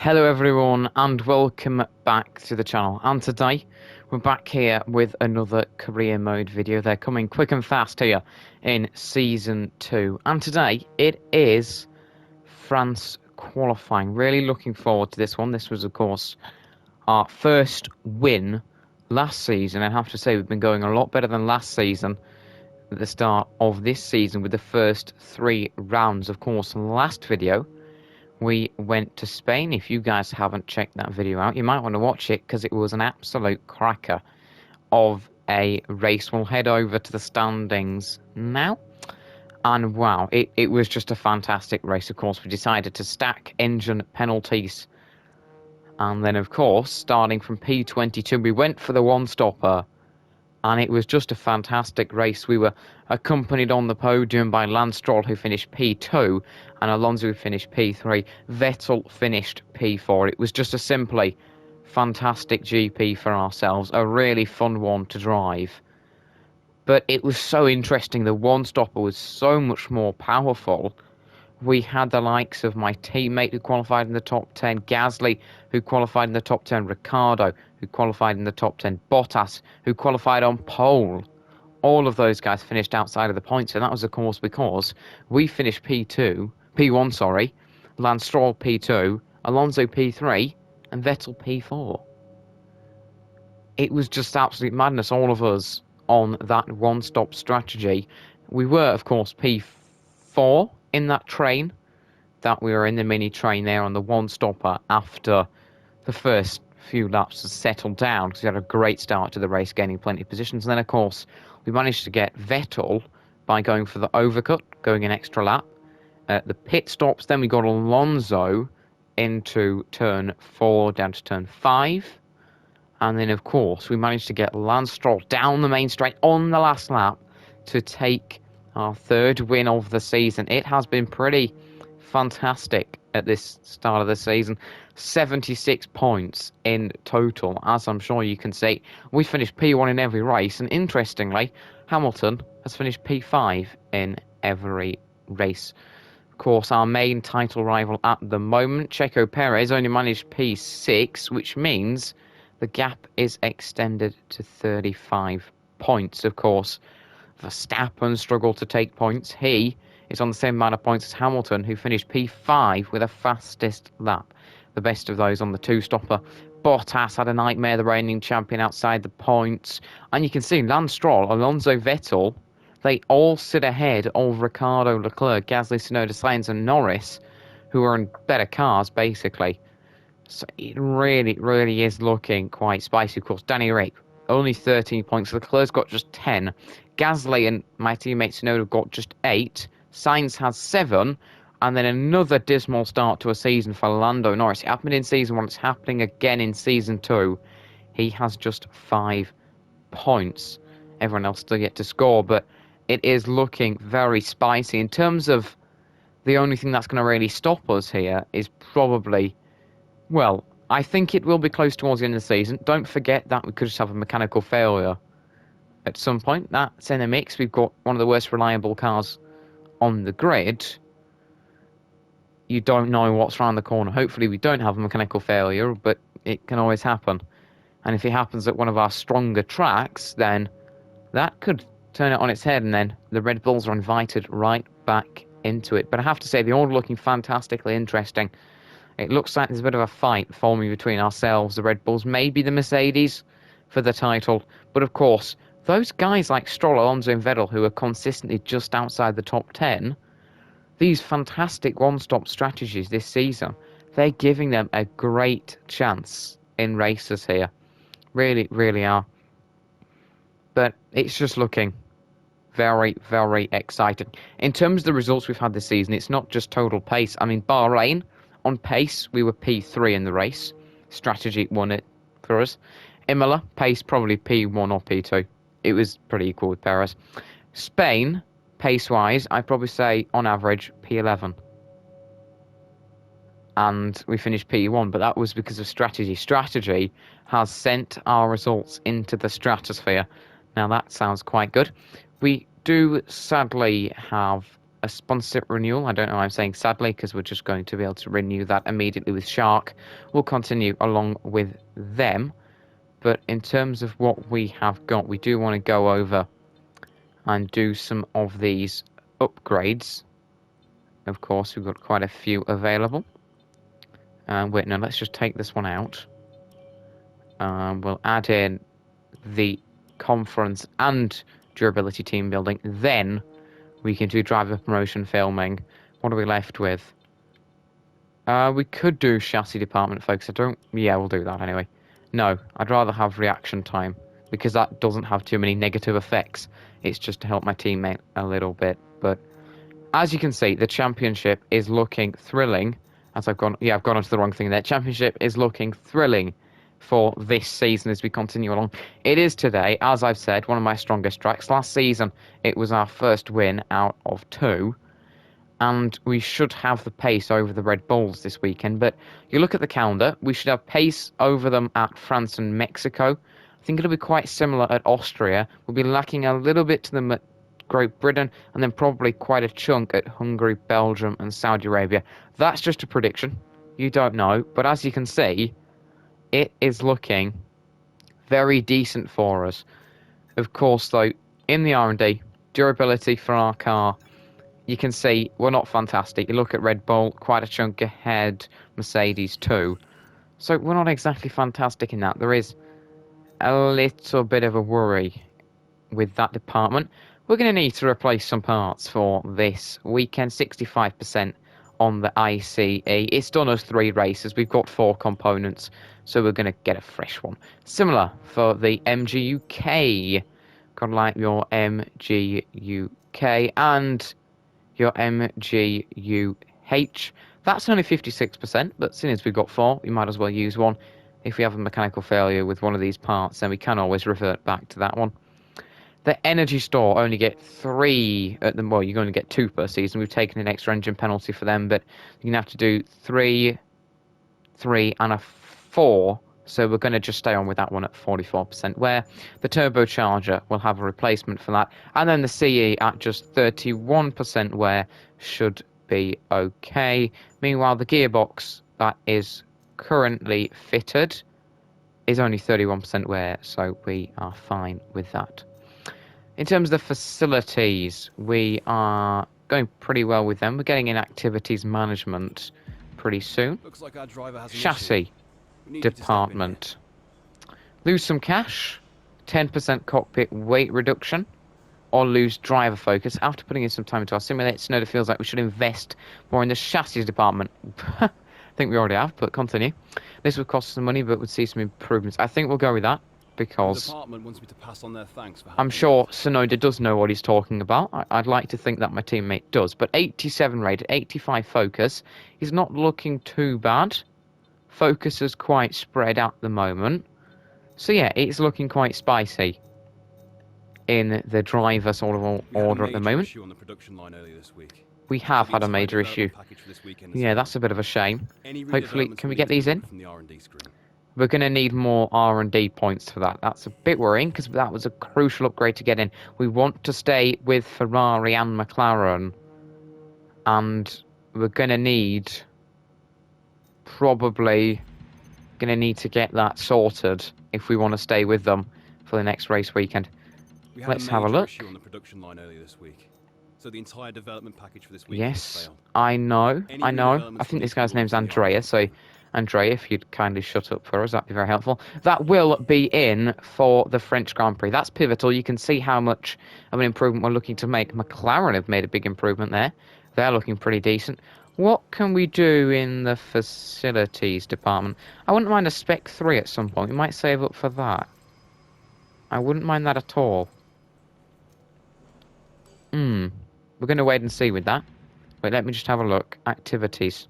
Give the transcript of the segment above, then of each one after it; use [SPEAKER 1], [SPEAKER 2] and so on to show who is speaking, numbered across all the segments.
[SPEAKER 1] Hello everyone and welcome back to the channel, and today we're back here with another career mode video. They're coming quick and fast here in season 2, and today it is France qualifying. Really looking forward to this one. This was of course our first win last season. I have to say we've been going a lot better than last season at the start of this season with the first 3 rounds. Of course, in the last video we went to Spain. If you guys haven't checked that video out, you might want to watch it because it was an absolute cracker of a race. We'll head over to the standings now. And wow, it was just a fantastic race. Of course, we decided to stack engine penalties. And then, of course, starting from P22, we went for the one-stopper. And it was just a fantastic race. We were accompanied on the podium by Lance Stroll, who finished P2, and Alonso, who finished P3. Vettel finished P4. It was just a simply fantastic GP for ourselves, a really fun one to drive. But it was so interesting. The one-stopper was so much more powerful. We had the likes of my teammate who qualified in the top 10, Gasly, who qualified in the top 10, Ricciardo, who qualified in the top 10, Bottas, who qualified on pole. All of those guys finished outside of the points, and that was, of course, because we finished P1, sorry, Lance Stroll P2, Alonso P3, and Vettel P4. It was just absolute madness, all of us on that one-stop strategy. We were, of course, P4 in that train that we were in, the mini train there on the one-stopper after the first few laps had settled down, because we had a great start to the race, gaining plenty of positions. And then, of course, we managed to get Vettel by going for the overcut, going an extra lap. The pit stops, then we got Alonso into turn 4 down to turn 5. And then, of course, we managed to get Lance Stroll down the main straight on the last lap to take our 3rd win of the season. It has been pretty fantastic at this start of the season. 76 points in total, as I'm sure you can see. We finished P1 in every race, and interestingly, Hamilton has finished P5 in every race. Of course, our main title rival at the moment, Checo Perez, only managed P6, which means the gap is extended to 35 points. Of course, Verstappen struggled to take points. He is on the same amount of points as Hamilton, who finished P5 with a fastest lap. The best of those on the two-stopper. Bottas had a nightmare, the reigning champion, outside the points. And you can see Lance Stroll, Alonso, Vettel, they all sit ahead of Ricciardo, Leclerc, Gasly, Tsunoda, Sainz and Norris, who are in better cars, basically. So it really, really is looking quite spicy. Of course, Danny Rick, only 13 points. Leclerc's got just 10. Gasly and my teammate Tsunoda have got just 8. Sainz has 7. And then another dismal start to a season for Lando Norris. It happened in season 1. It's happening again in season 2. He has just 5 points. Everyone else still yet to score, but it is looking very spicy. In terms of the only thing that's going to really stop us here is probably, well, I think it will be close towards the end of the season. Don't forget that we could just have a mechanical failure at some point. That's in the mix. We've got one of the worst reliable cars on the grid. You don't know what's around the corner. Hopefully we don't have a mechanical failure, but it can always happen. And if it happens at one of our stronger tracks, then that could turn it on its head, and then the Red Bulls are invited right back into it. But I have to say, they're all looking fantastically interesting. It looks like there's a bit of a fight forming between ourselves, the Red Bulls, maybe the Mercedes for the title. But of course, those guys like Stroll, Alonso and Vettel, who are consistently just outside the top 10, these fantastic one-stop strategies this season, they're giving them a great chance in races here. Really, really are. But it's just looking very, very exciting. In terms of the results we've had this season, it's not just total pace. I mean, Bahrain, on pace, we were P3 in the race. Strategy won it for us. Imola, pace probably P1 or P2. It was pretty equal with Perez. Spain, pace-wise, I'd probably say, on average, P11. And we finished P1, but that was because of strategy. Strategy has sent our results into the stratosphere. Now, that sounds quite good. We do sadly have a sponsorship renewal. I don't know why I'm saying sadly, because we're just going to be able to renew that immediately with Shark. We'll continue along with them. But in terms of what we have got, we do want to go over and do some of these upgrades. Of course, we've got quite a few available. Wait, no, let's just take this one out. We'll add in the conference and durability team building. Then we can do driver promotion filming. What are we left with? We could do chassis department, folks. Yeah, we'll do that anyway. No, I'd rather have reaction time, because that doesn't have too many negative effects. It's just to help my teammate a little bit. But as you can see, the championship is looking thrilling. I've gone onto the wrong thing there. Championship is looking thrilling for this season as we continue along. It is today, as I've said, one of my strongest tracks. Last season, it was our first win out of 2. And we should have the pace over the Red Bulls this weekend. But you look at the calendar, we should have pace over them at France and Mexico. I think it'll be quite similar at Austria. We'll be lacking a little bit to them at Great Britain, and then probably quite a chunk at Hungary, Belgium, and Saudi Arabia. That's just a prediction. You don't know. But as you can see, it is looking very decent for us. Of course, though, in the R&D, durability for our car, you can see we're not fantastic. You look at Red Bull, quite a chunk ahead, Mercedes too. So we're not exactly fantastic in that. There is a little bit of a worry with that department. We're going to need to replace some parts for this weekend. 65% on the ICE. It's done us 3 races. We've got 4 components, so we're going to get a fresh one. Similar for the MGUK. Got like your MGUK and your MGUH. That's only 56%, but since we've got 4, we might as well use one. If we have a mechanical failure with one of these parts, then we can always revert back to that one. The energy store only get 3 at the well, you're going to get 2 per season. We've taken an extra engine penalty for them, but you're going to have to do 3, and a 4. So we're going to just stay on with that one at 44%, where the turbocharger will have a replacement for that. And then the CE at just 31% wear should be okay. Meanwhile, the gearbox that is currently fitted is only 31% wear, so we are fine with that. In terms of the facilities, we are going pretty well with them. We're getting in activities management pretty soon.
[SPEAKER 2] Looks like our driver has
[SPEAKER 1] Chassis department. Lose some cash, 10% cockpit weight reduction, or lose driver focus. After putting in some time into our simulator, Tsunoda feels like we should invest more in the chassis department. I think we already have, but continue. This would cost some money, but would see some improvements. I think we'll go with that, because
[SPEAKER 2] the department wants me to pass on their thanks for
[SPEAKER 1] I'm sure Tsunoda does know what he's talking about. I'd like to think that my teammate does. But 87 rated, 85 focus is not looking too bad. Focus is quite spread at the moment. So yeah, it's looking quite spicy in the driver sort of order at the moment.
[SPEAKER 2] On the production line earlier this week.
[SPEAKER 1] We have had a major issue. Yeah, that's a bit of a shame. Hopefully, can we get these in? We're going to need more R&D points for that. That's a bit worrying, because that was a crucial upgrade to get in. We want to stay with Ferrari and McLaren, and we're going to need... probably going to need to get that sorted if we want to stay with them for the next race weekend. Let's have a look.
[SPEAKER 2] On the production line earlier this week. So the entire development package for this week
[SPEAKER 1] yes, I know. I think this guy's name's Andrea, so Andrea, if you'd kindly shut up for us, that'd be very helpful. That will be in for the French Grand Prix. That's pivotal. You can see how much of an improvement we're looking to make. McLaren have made a big improvement there. They're looking pretty decent. What can we do in the facilities department? I wouldn't mind a Spec 3 at some point. We might save up for that. I wouldn't mind that at all. We're going to wait and see with that. Wait, let me just have a look. Activities.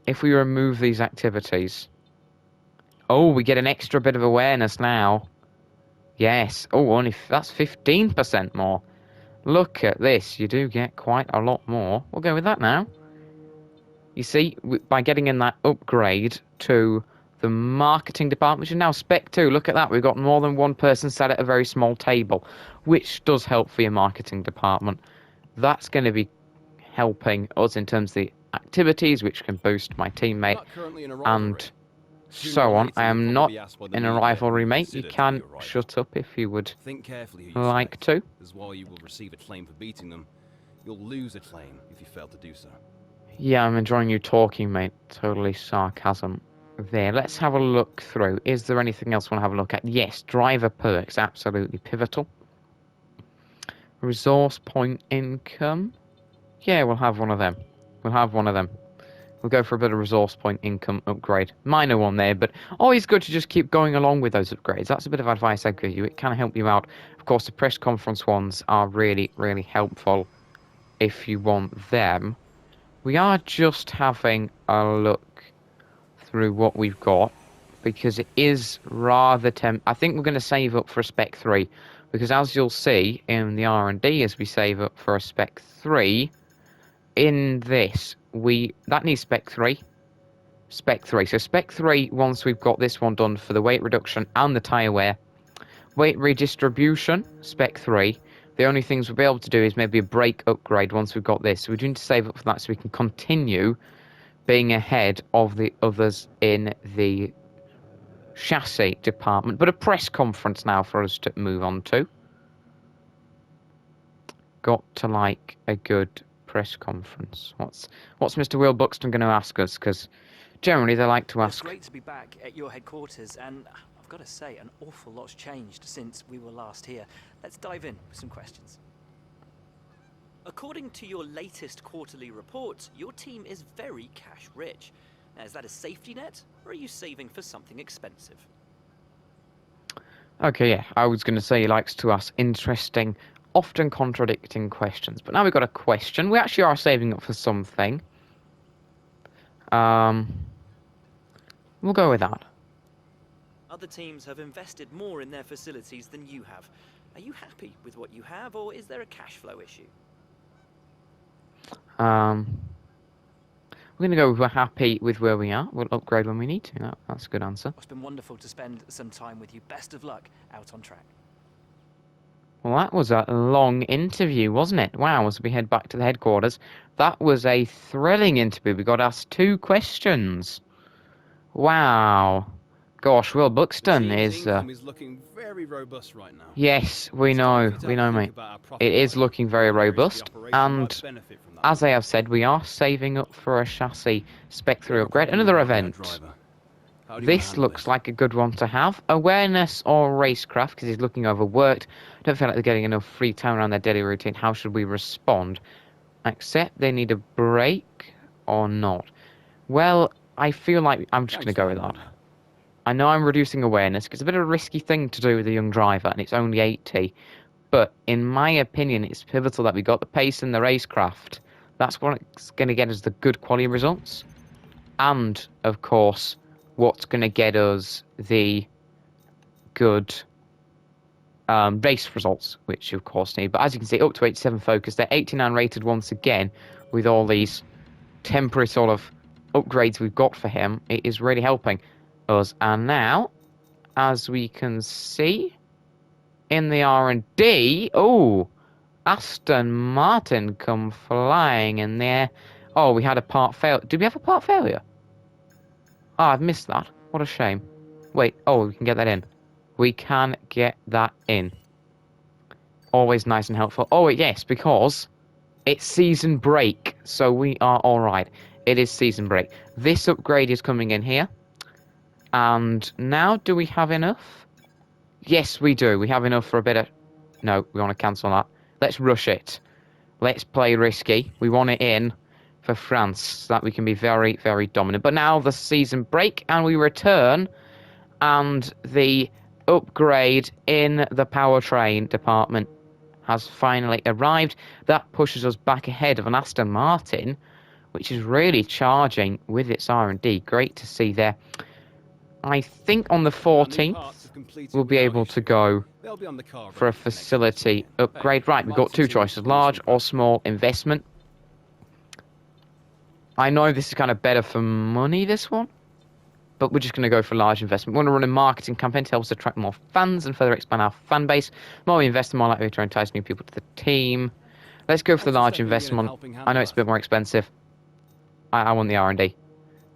[SPEAKER 1] If we remove these activities... oh, we get an extra bit of awareness now. Yes. Oh, only that's 15% more. Look at this. You do get quite a lot more. We'll go with that now. You see, by getting in that upgrade to the marketing department, which is now Spec 2. Look at that. We've got more than one person sat at a very small table, which does help for your marketing department. That's going to be helping us in terms of the activities, which can boost my teammate,
[SPEAKER 2] Not currently in a
[SPEAKER 1] and
[SPEAKER 2] rivalry.
[SPEAKER 1] so on. I am not in a rivalry, mate. You
[SPEAKER 2] Consider to be
[SPEAKER 1] can
[SPEAKER 2] your rival.
[SPEAKER 1] shut up if you would
[SPEAKER 2] Think carefully who you
[SPEAKER 1] like
[SPEAKER 2] select,
[SPEAKER 1] to.
[SPEAKER 2] as while you will receive a claim for beating them, you'll lose a claim if you fail to do so.
[SPEAKER 1] Yeah, I'm enjoying you talking, mate. Totally sarcasm there. Let's have a look through. Is there anything else we want to have a look at? Yes, driver perks, absolutely pivotal. Resource point income. Yeah, we'll have one of them. We'll have one of them. We'll go for a bit of resource point income upgrade. Minor one there, but always good to just keep going along with those upgrades. That's a bit of advice I'd give you. It can help you out. Of course, the press conference ones are really, really helpful if you want them. We are just having a look through what we've got, because it is rather I think we're going to save up for a Spec 3, because as you'll see in the R&D, as we save up for a Spec 3, in this, that needs Spec 3. Spec 3. So Spec 3, once we've got this one done for the weight reduction and the tyre wear. Weight redistribution, Spec 3. The only things we'll be able to do is maybe a brake upgrade once we've got this. So we do need to save up for that so we can continue being ahead of the others in the chassis department. But a press conference now for us to move on to. Got to like a good press conference. What's Mr. Will Buxton going to ask us? Because generally they like to ask.
[SPEAKER 3] It's great to be back at your headquarters, and I've got to say, an awful lot's changed since we were last here. Let's dive in with some questions. According to your latest quarterly report, your team is very cash rich. Now, is that a safety net, or are you saving for something expensive?
[SPEAKER 1] Okay, yeah, I was going to say he likes to ask interesting, often contradicting questions. But now we've got a question. We actually are saving up for something. We'll go with that.
[SPEAKER 3] Other teams have invested more in their facilities than you have. Are you happy with what you have, or is there a cash flow issue?
[SPEAKER 1] We're going to go with we're happy with where we are. We'll upgrade when we need to. That's a good answer.
[SPEAKER 3] It's been wonderful to spend some time with you. Best of luck out on track.
[SPEAKER 1] Well, that was a long interview, wasn't it? Wow, as we head back to the headquarters. That was a thrilling interview. We got asked 2 questions. Wow. Gosh, Will Buxton is...
[SPEAKER 2] is looking very robust right now.
[SPEAKER 1] Yes, we know, mate. It is looking very robust, and as I have said, we are saving up for a chassis Spec 3 upgrade. Another event. This looks like a good one to have. Awareness or racecraft, because he's looking overworked. Don't feel like they're getting enough free time around their daily routine. How should we respond? Accept they need a break or not? Well, I feel like I'm just going to go with that. I know I'm reducing awareness, because it's a bit of a risky thing to do with a young driver, and it's only 80. But in my opinion, it's pivotal that we got the pace and the racecraft. That's what's going to get us the good quality results. And, of course, what's going to get us the good race results, which, of course, need. But as you can see, up to 87 focus. They're 89 rated once again with all these temporary sort of upgrades we've got for him. It is really helping us. And now, as we can see in the R&D, Aston Martin come flying in there. Oh, we had a part fail. Did we have a part failure? Oh, I've missed that. What a shame. Wait, we can get that in. We can get that in. Always nice and helpful. Oh, yes, because it's season break, so we are all right. It is season break. This upgrade is coming in here. And now, do we have enough? Yes, we do. We have enough for a bit of... No, we want to cancel that. Let's rush it. Let's play risky. We want it in for France so that we can be very, very dominant. But now the season break, and we return, and the upgrade in the powertrain department has finally arrived. That pushes us back ahead of an Aston Martin, which is really charging with its R&D. Great to see there. I think on the 14th, we'll be able to go for a facility upgrade. Right, we've got 2 choices, large or small investment. I know this is kind of better for money, this one, but we're just going to go for large investment. We want to run a marketing campaign to help us attract more fans and further expand our fan base. The more we invest, the more likely to entice new people to the team. Let's go for the
[SPEAKER 2] Thanks for
[SPEAKER 1] large
[SPEAKER 2] stepping in and
[SPEAKER 1] investment.
[SPEAKER 2] helping
[SPEAKER 1] I know
[SPEAKER 2] handle
[SPEAKER 1] it's a bit
[SPEAKER 2] that.
[SPEAKER 1] more expensive. I want the R&D.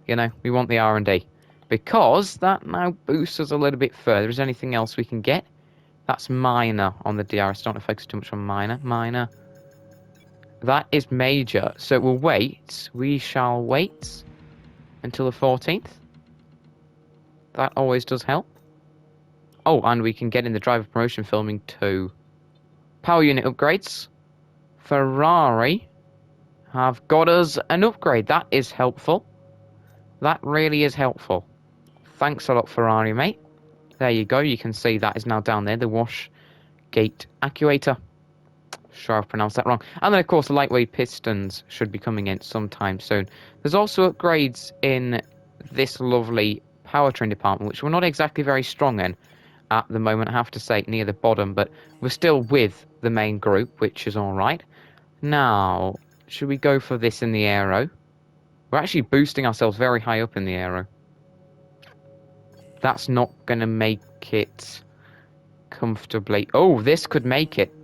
[SPEAKER 1] You know, we want the R&D. Because that now boosts us a little bit further. Is there anything else we can get? That's minor on the DRS. Don't focus too much on minor. Minor. That is major. So we'll wait. We shall wait until the 14th. That always does help. Oh, and we can get in the driver promotion filming too. Power unit upgrades. Ferrari have got us an upgrade. That is helpful. That really is helpful. Thanks a lot, Ferrari, mate. There you go. You can see that is now down there. The wash gate actuator. Sure, I've pronounced that wrong. And then, of course, the lightweight pistons should be coming in sometime soon. There's also upgrades in this lovely powertrain department, which we're not exactly very strong in at the moment, I have to say, near the bottom. But we're still with the main group, which is all right. Now, should we go for this in the aero? We're actually boosting ourselves very high up in the aero. That's not going to make it comfortably. Oh, this could make it.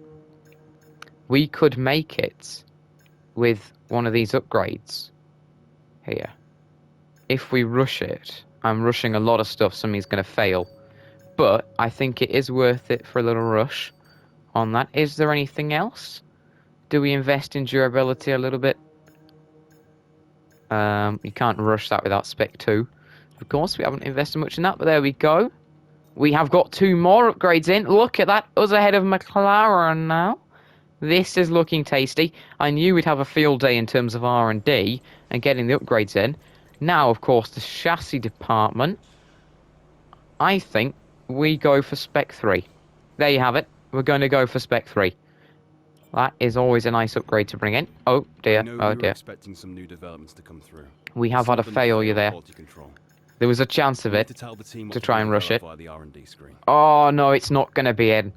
[SPEAKER 1] We could make it with one of these upgrades here. If we rush it, I'm rushing a lot of stuff, something's going to fail. But I think it is worth it for a little rush on that. Is there anything else? Do we invest in durability a little bit? You can't rush that without Spec 2. Of course, we haven't invested much in that, but there we go. We have got 2 more upgrades in. Look at that, us ahead of McLaren now. This is looking tasty. I knew we'd have a field day in terms of R&D and getting the upgrades in. Now, of course, the chassis department. I think we go for Spec 3. There you have it. We're going to go for Spec 3. That is always a nice upgrade to bring in. Oh dear,
[SPEAKER 2] I know
[SPEAKER 1] oh
[SPEAKER 2] we were
[SPEAKER 1] dear.
[SPEAKER 2] expecting some new developments to come through.
[SPEAKER 1] We have had a failure there. There was a chance of it to try and rush it.
[SPEAKER 2] The R&D screen.
[SPEAKER 1] Oh no, it's not going to be in.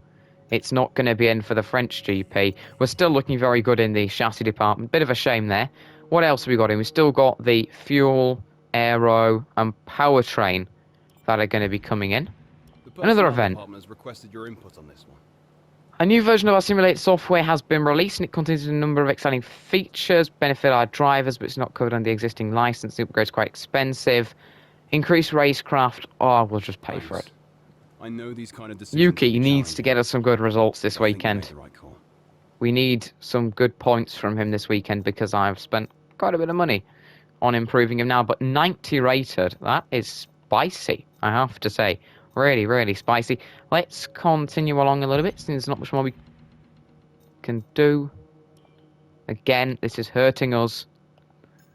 [SPEAKER 1] It's not going to be in for the French GP. We're still looking very good in the chassis department. Bit of a shame there. What else have we got in? We've still got the fuel, aero, and powertrain that are going to be coming in. Another event.
[SPEAKER 2] Has requested your input on this one.
[SPEAKER 1] A new version of our simulator software has been released and it contains a number of exciting features, benefit our drivers, but it's not covered under the existing license. The upgrade's quite expensive. Increased racecraft, oh, we'll just pay for it.
[SPEAKER 2] I know these kind of decisions
[SPEAKER 1] Yuki needs to get us some good results this weekend.
[SPEAKER 2] The right call.
[SPEAKER 1] We need some good points from him this weekend because I've spent quite a bit of money on improving him now. But 90 rated, that is spicy, I have to say. Really, really spicy. Let's continue along a little bit since there's not much more we can do. Again, this is hurting us.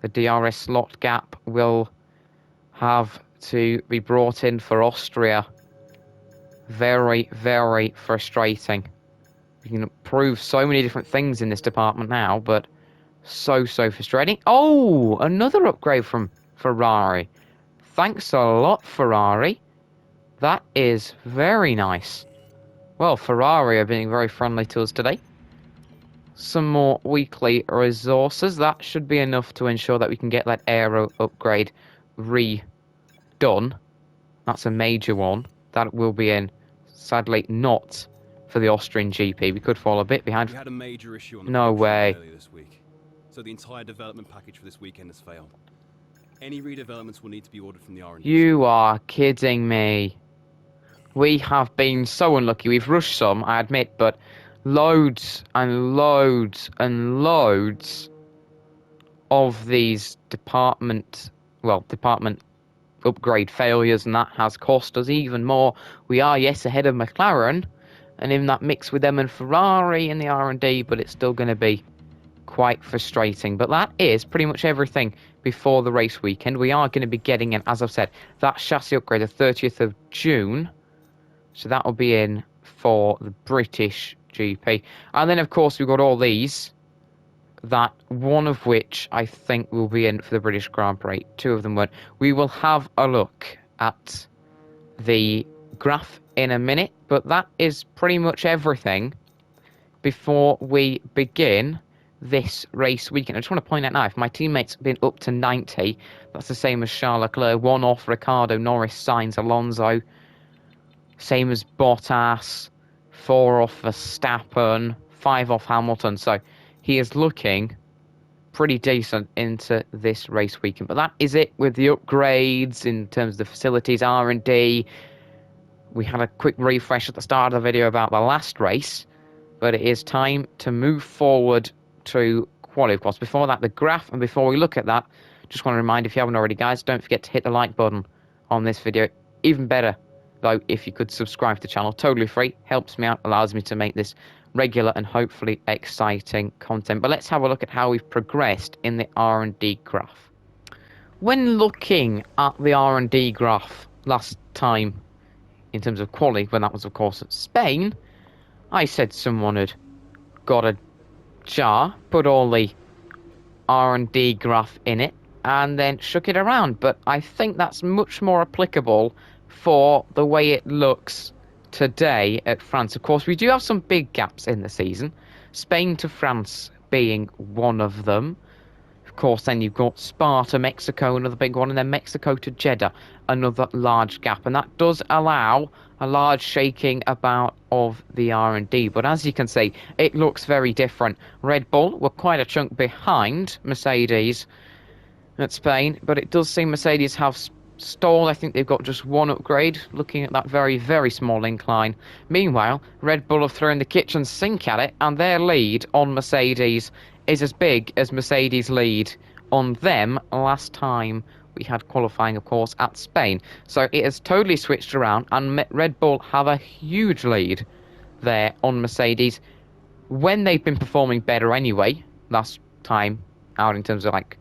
[SPEAKER 1] The DRS slot gap will have to be brought in for Austria. Very, very frustrating. We can improve so many different things in this department now, but so frustrating. Oh, another upgrade from Ferrari. Thanks a lot, Ferrari. That is very nice. Well, Ferrari are being very friendly to us today. Some more weekly resources. That should be enough to ensure that we can get that aero upgrade redone. That's a major one. That will be in. Sadly, not for the Austrian GP. We could fall a bit behind.
[SPEAKER 2] We had a major issue on the
[SPEAKER 1] No way.
[SPEAKER 2] earlier this week, so the entire development package for this weekend has failed. Any redevelopments will need to be ordered from the R&D.
[SPEAKER 1] You are kidding me. We have been so unlucky. We've rushed some, I admit, but loads and loads and loads of these department upgrade failures, and that has cost us even more. We are, yes, ahead of McLaren, and in that mix with them and Ferrari in the R&D, but it's still going to be quite frustrating. But that is pretty much everything before the race weekend. We are going to be getting in, as I've said, that chassis upgrade the 30th of June. So that will be in for the British GP. And then, of course, we've got all these. That one of which I think will be in for the British Grand Prix. 2 of them won't. We will have a look at the graph in a minute. But that is pretty much everything before we begin this race weekend. I just want to point out now, if my teammates have been up to 90, that's the same as Charles Leclerc. 1 off Ricciardo, Norris, Sainz, Alonso. Same as Bottas. 4 off Verstappen. 5 off Hamilton. So he is looking pretty decent into this race weekend. But that is it with the upgrades in terms of the facilities, R&D. We had a quick refresh at the start of the video about the last race, but it is time to move forward to quali, of course. Before that, the graph, and before we look at that, just want to remind, if you haven't already, guys, don't forget to hit the like button on this video. Even better, though, if you could subscribe to the channel, totally free, helps me out, allows me to make this regular and hopefully exciting content. But let's have a look at how we've progressed in the R&D graph. When looking at the R&D graph last time, in terms of quali, when that was, of course, at Spain, I said someone had got a jar, put all the R&D graph in it, and then shook it around. But I think that's much more applicable for the way it looks today at France. Of course, we do have some big gaps in the season, Spain to France being one of them. Of course, then you've got Spa to Mexico, another big one, and then Mexico to Jeddah, another large gap. And that does allow a large shaking about of the R&D. But as you can see, it looks very different. Red Bull were quite a chunk behind Mercedes at Spain, but it does seem Mercedes have stalled. I think they've got just one upgrade, looking at that very, very small incline. Meanwhile, Red Bull have thrown the kitchen sink at it, and their lead on Mercedes is as big as Mercedes' lead on them last time we had qualifying, of course, at Spain. So it has totally switched around, and Red Bull have a huge lead there on Mercedes when they've been performing better anyway. Last time out, in terms of like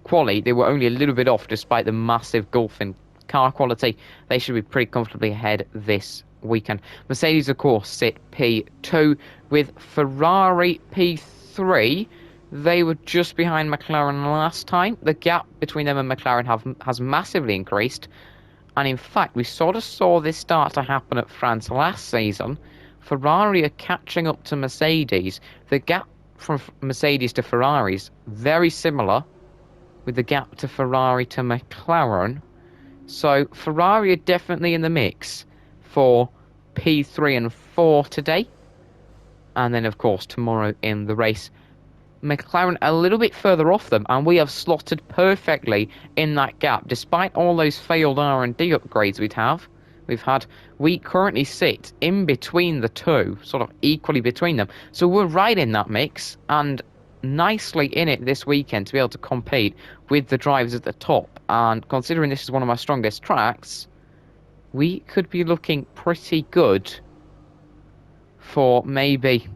[SPEAKER 1] quali, they were only a little bit off despite the massive gulf in car quality. They should be pretty comfortably ahead this weekend. Mercedes, of course, sit P2 with Ferrari P3. They were just behind McLaren last time. The gap between them and McLaren has massively increased. And in fact, we sort of saw this start to happen at France last season. Ferrari are catching up to Mercedes. The gap from Mercedes to Ferrari is very similar, with the gap to Ferrari to McLaren. So Ferrari are definitely in the mix for P3 and 4 today. And then, of course, tomorrow in the race, McLaren a little bit further off them, and we have slotted perfectly in that gap. Despite all those failed R&D upgrades we've had, we currently sit in between the two, sort of equally between them. So we're right in that mix, and nicely in it this weekend to be able to compete with the drivers at the top. And considering this is one of my strongest tracks, we could be looking pretty good for maybe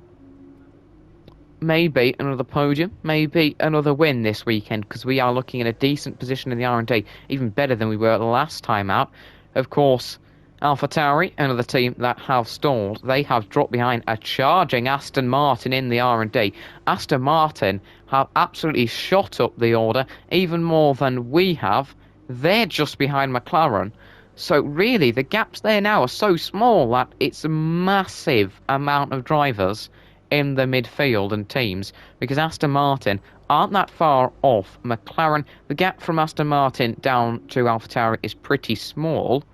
[SPEAKER 1] another podium, maybe another win this weekend, because we are looking in a decent position in the R&D, even better than we were the last time out. Of course, AlphaTauri, another team that have stalled, they have dropped behind a charging Aston Martin in the R&D. Aston Martin have absolutely shot up the order, even more than we have. They're just behind McLaren. So really, the gaps there now are so small that it's a massive amount of drivers in the midfield and teams, because Aston Martin aren't that far off McLaren. The gap from Aston Martin down to AlphaTauri is pretty small,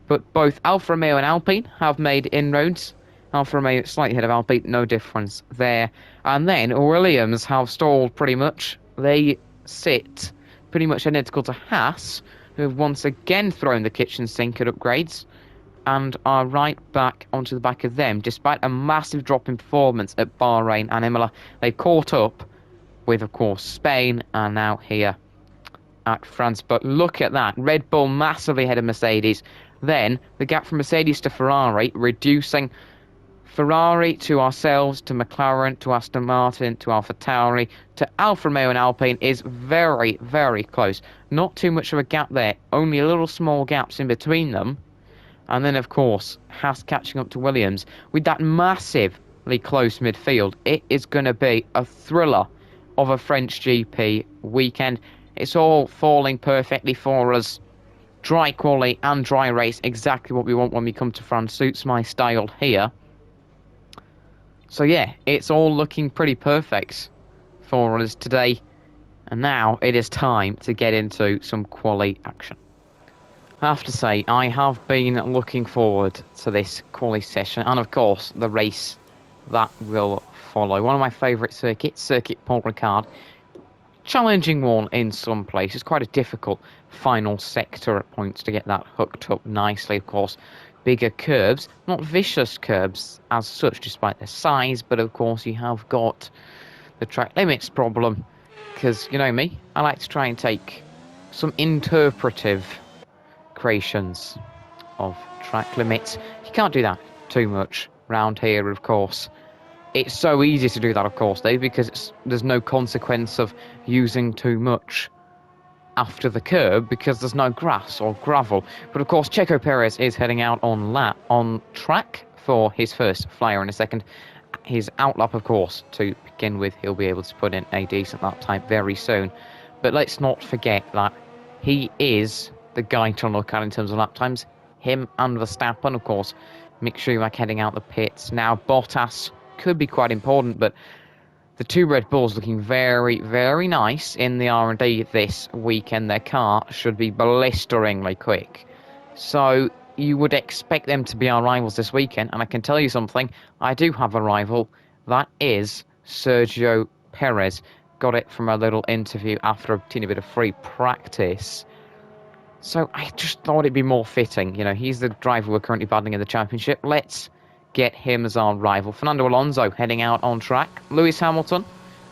[SPEAKER 1] but both Alfa Romeo and Alpine have made inroads. Alfa Romeo slightly ahead of Alpine, no difference there. And then Williams have stalled pretty much. They sit pretty much identical to Haas, who have once again thrown the kitchen sink at upgrades, and are right back onto the back of them, despite a massive drop in performance at Bahrain and Imola. They caught up with, of course, Spain, and now here at France. But look at that, Red Bull massively ahead of Mercedes. Then the gap from Mercedes to Ferrari, reducing. Ferrari to ourselves, to McLaren, to Aston Martin, to AlphaTauri, to Alfa Romeo and Alpine is very, very close. Not too much of a gap there, only little small gaps in between them. And then, of course, Haas catching up to Williams. With that massively close midfield, it is going to be a thriller of a French GP weekend. It's all falling perfectly for us. Dry quali and dry race, exactly what we want when we come to France. Suits my style here. So yeah, it's all looking pretty perfect for us today. And now it is time to get into some quali action. I have to say, I have been looking forward to this quali session, and of course the race that will follow. One of my favourite circuits, Circuit Paul Ricard. Challenging one in some places. Quite a difficult final sector at points to get that hooked up nicely, of course. Bigger curbs, not vicious curbs as such, despite their size, but of course you have got the track limits problem. Because, you know me, I like to try and take some interpretive creations of track limits. You can't do that too much round here, of course. It's so easy to do that, of course, though, because there's no consequence of using too much after the curb because there's no grass or gravel. But of course, Checo Perez is heading out on track for his first flyer in a second. His outlap, of course, to begin with, he'll be able to put in a decent lap time very soon. But let's not forget that he is the guy to look at in terms of lap times. Him and Verstappen, of course. Mick Schumacher heading out the pits. Now, Bottas could be quite important, but the two Red Bulls looking very, very nice in the R&D this weekend. Their car should be blisteringly quick. So you would expect them to be our rivals this weekend. And I can tell you something, I do have a rival. That is Sergio Perez. Got it from a little interview after a teeny bit of free practice. So I just thought it'd be more fitting. You know, he's the driver we're currently battling in the championship. Let's get him as our rival. Fernando Alonso heading out on track. Lewis Hamilton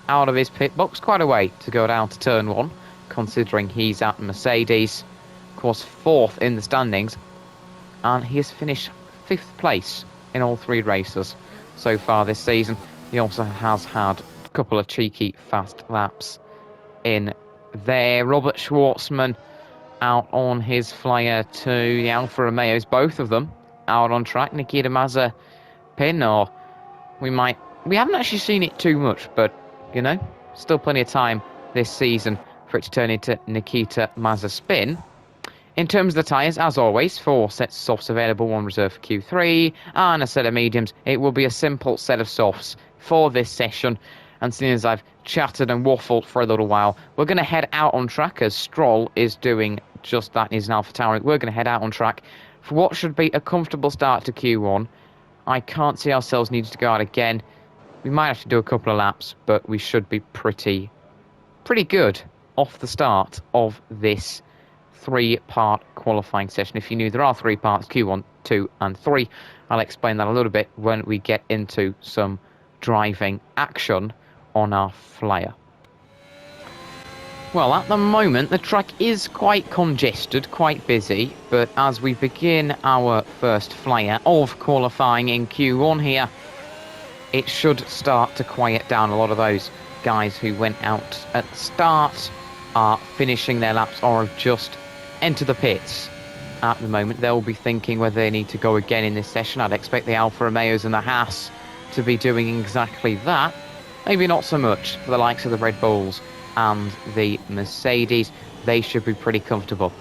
[SPEAKER 1] out of his pit box. Quite a way to go down to turn one, considering he's at Mercedes. Of course, fourth in the standings. And he has finished 5th place in all 3 races so far this season. He also has had a couple of cheeky fast laps in there. Robert Schwartzman out on his flyer to the Alfa Romeos, both of them out on track. Nikita Mazepin, or we haven't actually seen it too much, but you know, still plenty of time this season for it to turn into Nikita Mazepin. In terms of the tyres, as always, 4 sets of softs available, 1 reserved for Q3 and a set of mediums. It will be a simple set of softs for this session. And seeing as I've chatted and waffled for a little while, we're going to head out on track as Stroll is doing just that in his AlphaTauri. We're going to head out on track for what should be a comfortable start to Q1. I can't see ourselves needing to go out again. We might have to do a couple of laps, but we should be pretty good off the start of this 3-part qualifying session. If you knew, there are 3 parts, Q1, 2 and 3. I'll explain that a little bit when we get into some driving action on our flyer. Well, at the moment, the track is quite congested, quite busy, but as we begin our first flyer of qualifying in Q1 here, it should start to quiet down. A lot of those guys who went out at the start are finishing their laps or have just entered the pits. At the moment, they'll be thinking whether they need to go again in this session. I'd expect the Alfa Romeos and the Haas to be doing exactly that. Maybe not so much for the likes of the Red Bulls and the Mercedes. They should be pretty comfortable.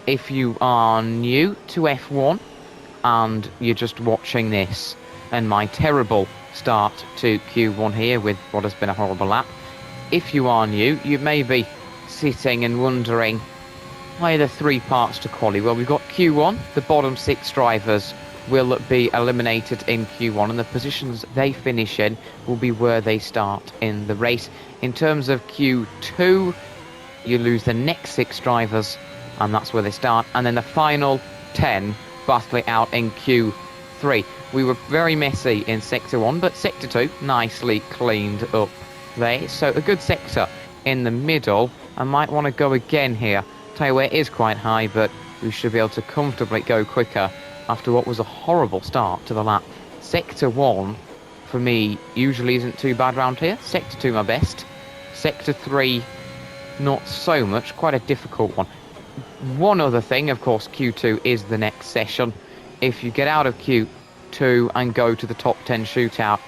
[SPEAKER 1] If you are new to F1 and you're just watching this and my terrible start to Q1 here with what has been a horrible lap, if you are new, you may be sitting and wondering, why are there 3 parts to quali? Well, we've got Q1, the bottom 6 drivers will be eliminated in Q1, and the positions they finish in will be where they start in the race. In terms of Q2, you lose the next 6 drivers, and that's where they start, and then the final 10 battle it out in Q3. We were very messy in Sector 1, but Sector 2 nicely cleaned up there, so a good sector in the middle. I might want to go again here. Tell you where, it is quite high, but we should be able to comfortably go quicker after what was a horrible start to the lap. Sector 1, for me, usually isn't too bad round here. Sector 2, my best. Sector 3, not so much. Quite a difficult one. One other thing, of course, Q2 is the next session. If you get out of Q2 and go to the top 10 shootout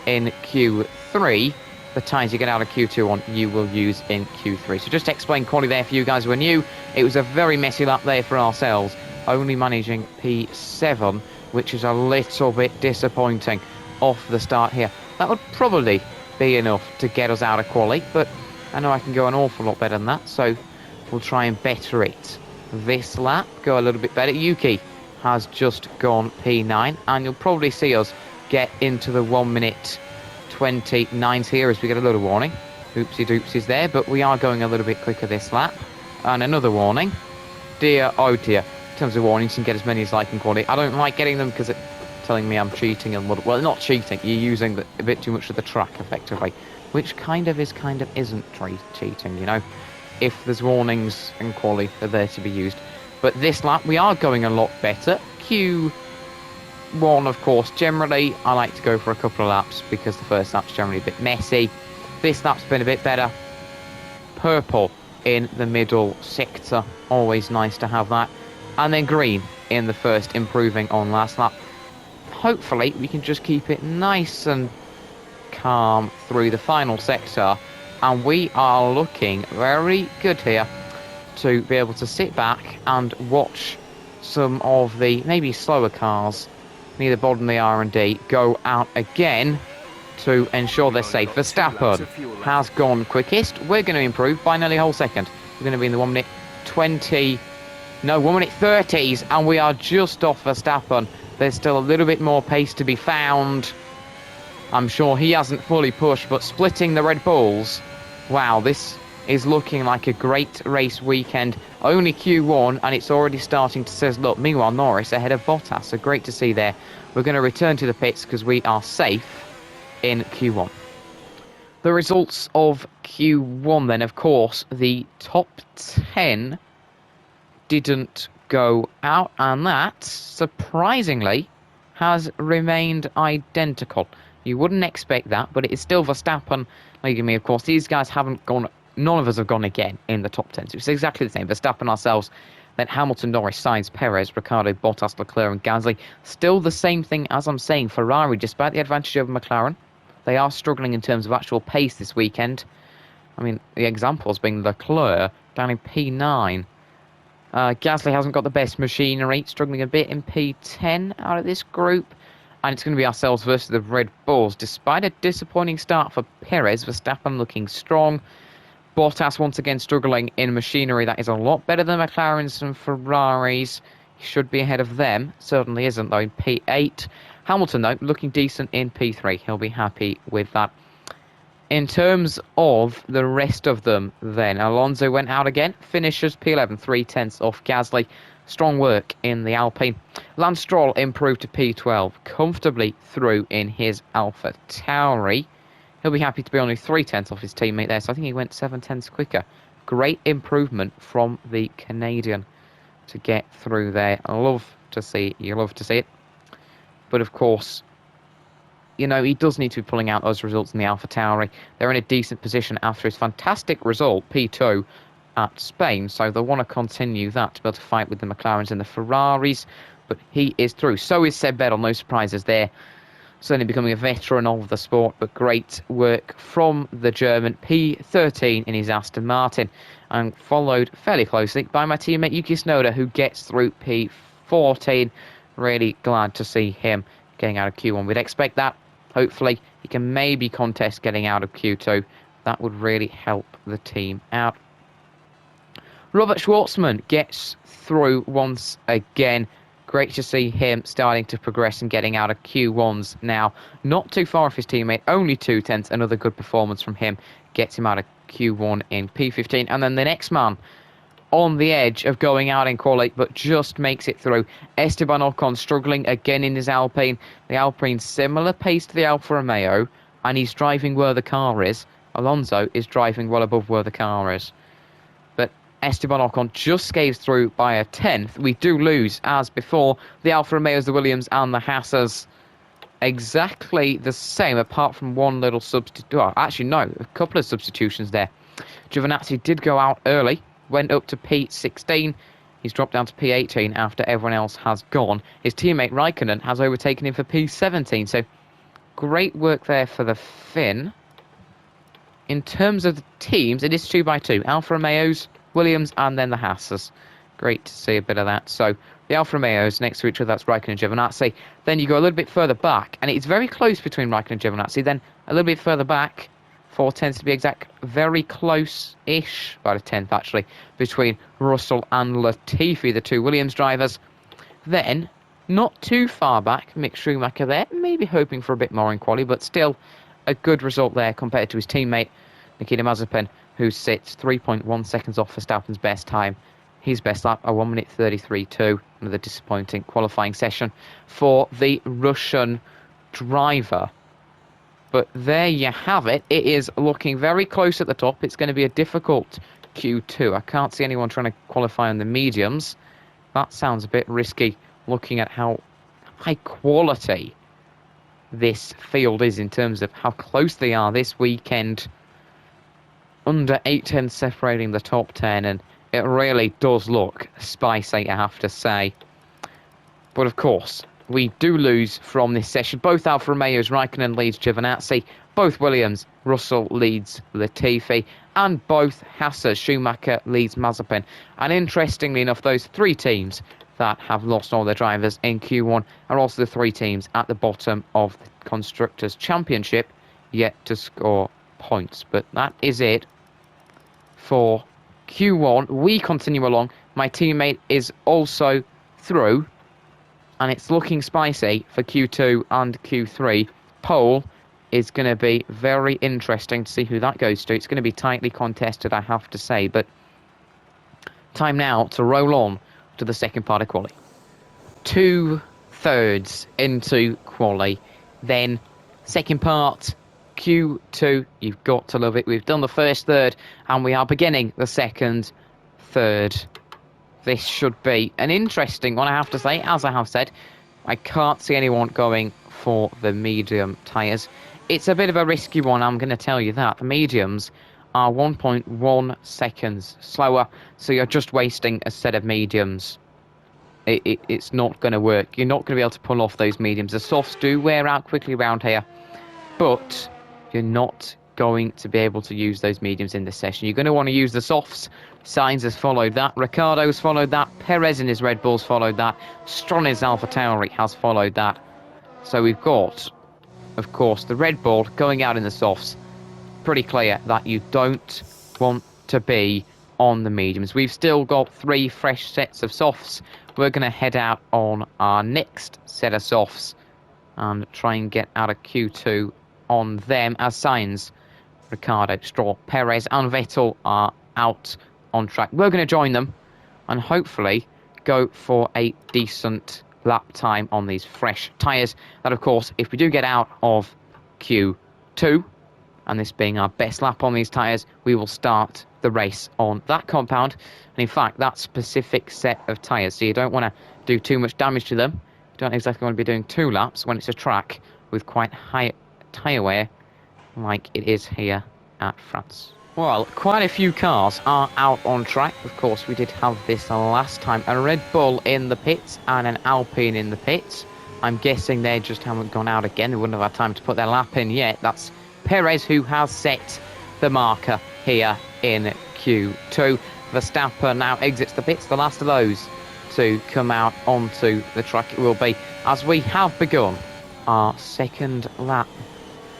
[SPEAKER 1] in Q3, the times you get out of Q2 on, you will use in Q3. So just to explain quality there for you guys who are new, it was a very messy lap there for ourselves, only managing P7, which is a little bit disappointing off the start here. That would probably be enough to get us out of quali, but I know I can go an awful lot better than that, so we'll try and better it this lap, go a little bit better. Yuki has just gone P9, and you'll probably see us get into the 1 minute 29s here as we get a little warning. Oopsie doopsies there, but we are going a little bit quicker this lap. And another warning. Dear, oh dear. In terms of warnings, you can get as many as I can quality. I don't like getting them because it's telling me I'm cheating a lot. Well, not cheating. You're using a bit too much of the track, effectively. Which kind of isn't cheating, you know. If there's warnings and quality, they're there to be used. But this lap, we are going a lot better. Q1, of course, generally, I like to go for a couple of laps because the first lap's generally a bit messy. This lap's been a bit better. Purple in the middle sector, always nice to have that. And then green in the first, improving on last lap. Hopefully, we can just keep it nice and calm through the final sector. And we are looking very good here to be able to sit back and watch some of the maybe slower cars near the bottom of the R&D go out again to ensure they're safe. Verstappen has gone quickest. We're going to improve by nearly a whole second. We're going to be in the 1 minute 20, no, 1 minute 30s, and we are just off Verstappen. There's still a little bit more pace to be found. I'm sure he hasn't fully pushed, but splitting the Red Bulls, wow, this is looking like a great race weekend. Only Q1, and it's already starting to says, look, meanwhile, Norris ahead of Bottas, so great to see there. We're going to return to the pits because we are safe in Q1. The results of Q1 then, of course, the top 10 didn't go out, and that, surprisingly, has remained identical. You wouldn't expect that, but it is still Verstappen leading me, of course. These guys haven't gone, none of us have gone again in the top 10. So it's exactly the same. Verstappen, ourselves, then Hamilton, Norris, Sainz, Perez, Ricciardo, Bottas, Leclerc and Gasly. Still the same thing as I'm saying. Ferrari, despite the advantage over McLaren, they are struggling in terms of actual pace this weekend. I mean, the examples being Leclerc down in P9. Gasly hasn't got the best machinery, struggling a bit in P10 out of this group. And it's going to be ourselves versus the Red Bulls. Despite a disappointing start for Perez, Verstappen looking strong. Bottas once again struggling in machinery that is a lot better than McLaren's and Ferraris. He should be ahead of them. Certainly isn't, though, in P8. Hamilton, though, looking decent in P3. He'll be happy with that. In terms of the rest of them, then, Alonso went out again. Finishes P11, 3/10 off Gasly. Strong work in the Alpine. Lance Stroll improved to P12, comfortably through in his Alpha Tauri. He'll be happy to be only 3/10 off his teammate there, so I think he went 7/10 quicker. Great improvement from the Canadian to get through there. I love to see it. You love to see it. But of course, you know, he does need to be pulling out those results in the Alpha Tauri. They're in a decent position after his fantastic result, P2, at Spain, so they'll want to continue that to be able to fight with the McLarens and the Ferraris, but he is through. So is Seb Vettel, no surprises there. Certainly becoming a veteran of the sport, but great work from the German, P13 in his Aston Martin, and followed fairly closely by my teammate Yuki Tsunoda, who gets through P14. Really glad to see him getting out of Q1. We'd expect that. Hopefully, he can maybe contest getting out of Q2. That would really help the team out. Robert Schwartzman gets through once again. Great to see him starting to progress and getting out of Q1s now. Not too far off his teammate, only 2/10. Another good performance from him gets him out of Q1 in P15. And then the next man on the edge of going out in quali, but just makes it through. Esteban Ocon struggling again in his Alpine. The Alpine similar pace to the Alfa Romeo, and he's driving where the car is. Alonso is driving well above where the car is. But Esteban Ocon just skates through by a 10th. We do lose, as before, the Alfa Romeos, the Williams and the Haasas. Exactly the same, apart from one little substitute. Well, actually, no, a couple of substitutions there. Giovinazzi did go out early, went up to P16. He's dropped down to P18 after everyone else has gone. His teammate Raikkonen has overtaken him for P17, so great work there for the Finn. In terms of the teams, it is 2x2. Alfa Romeos, Williams, and then the Haasas. Great to see a bit of that. So the Alfa Romeos next to each other, that's Raikkonen and Giovinazzi. Then you go a little bit further back, and it's very close between Raikkonen and Giovinazzi. Then a little bit further back, 4/10 to be exact, very close-ish, about a 10th actually, between Russell and Latifi, the two Williams drivers. Then, not too far back, Mick Schumacher there, maybe hoping for a bit more in quali, but still a good result there compared to his teammate, Nikita Mazepin, who sits 3.1 seconds off Verstappen's best time. His best lap, a 1 minute 33.2. Another disappointing qualifying session for the Russian driver. But there you have it. It is looking very close at the top. It's going to be a difficult Q2. I can't see anyone trying to qualify on the mediums. That sounds a bit risky, looking at how high quality this field is in terms of how close they are this weekend. Under 8 tenths separating the top 10, and it really does look spicy, I have to say. But of course, we do lose from this session. Both Alfa Romeos, Raikkonen leads Giovinazzi, both Williams, Russell leads Latifi, and both Haas, Schumacher leads Mazepin. And interestingly enough, those three teams that have lost all their drivers in Q1 are also the three teams at the bottom of the Constructors' Championship, yet to score points. But that is it for Q1. We continue along. My teammate is also through, and it's looking spicy for Q2 and Q3. Pole is going to be very interesting to see who that goes to. It's going to be tightly contested, I have to say, but time now to roll on to the second part of quali. 2/3 into quali, then second part, Q2. You've got to love it. We've done the first third, and we are beginning the second third. This should be an interesting one, I have to say. As I have said, I can't see anyone going for the medium tyres. It's a bit of a risky one, I'm going to tell you that. The mediums are 1.1 seconds slower, so you're just wasting a set of mediums. It's not going to work. You're not going to be able to pull off those mediums. The softs do wear out quickly around here, but you're not going to be able to use those mediums in this session. You're going to want to use the softs. Sainz has followed that. Ricciardo's followed that. Perez in his Red Bulls followed that. Stroll in his AlphaTauri has followed that. So we've got, of course, the Red Bull going out in the softs. Pretty clear that you don't want to be on the mediums. We've still got 3 fresh sets of softs. We're going to head out on our next set of softs and try and get out of Q2 on them, as Sainz, Ricciardo, Stroll, Perez and Vettel are out on track. We're going to join them and hopefully go for a decent lap time on these fresh tyres. That, of course, if we do get out of Q2, and this being our best lap on these tyres, we will start the race on that compound. And in fact, that specific set of tyres. So you don't want to do too much damage to them. You don't exactly want to be doing 2 laps when it's a track with quite high tyre wear like it is here at France. Well, quite a few cars are out on track. Of course, we did have this last time. A Red Bull in the pits and an Alpine in the pits. I'm guessing they just haven't gone out again. They wouldn't have had time to put their lap in yet. That's Perez who has set the marker here in Q2. Verstappen now exits the pits, the last of those to come out onto the track it will be, as we have begun our second lap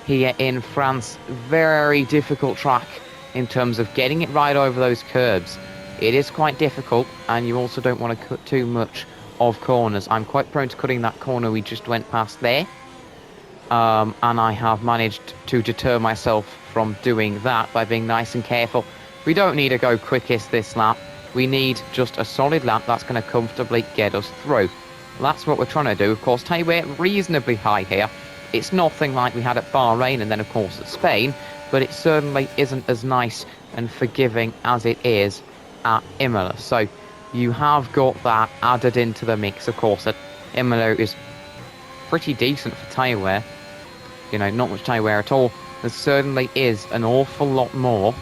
[SPEAKER 1] here in France. Very difficult track in terms of getting it right over those curbs. It is quite difficult, and you also don't want to cut too much of corners. I'm quite prone to cutting that corner we just went past there. And I have managed to deter myself from doing that by being nice and careful. We don't need to go quickest this lap. We need just a solid lap that's going to comfortably get us through. That's what we're trying to do. Of course, tyre wear reasonably high here. It's nothing like we had at Bahrain and then, of course, at Spain, but it certainly isn't as nice and forgiving as it is at Imola. So you have got that added into the mix. Of course, at Imola is pretty decent for tyre wear. You know, not much tyre wear at all. There certainly is an awful lot more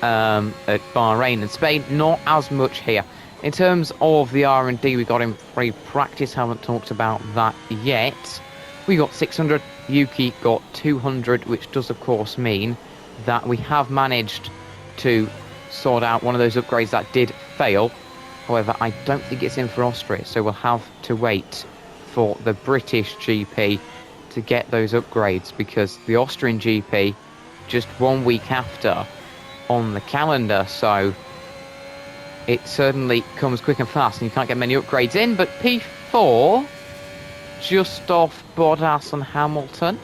[SPEAKER 1] at Bahrain and Spain. Not as much here. In terms of the R&D we got in free practice, haven't talked about that yet. We got 600, Yuki got 200, which does of course mean that we have managed to sort out one of those upgrades that did fail. However, I don't think it's in for Austria, so we'll have to wait for the British GP to get those upgrades, because the Austrian GP just 1 week after on the calendar, so it certainly comes quick and fast and you can't get many upgrades in. But P4 just off Bottas and Hamilton,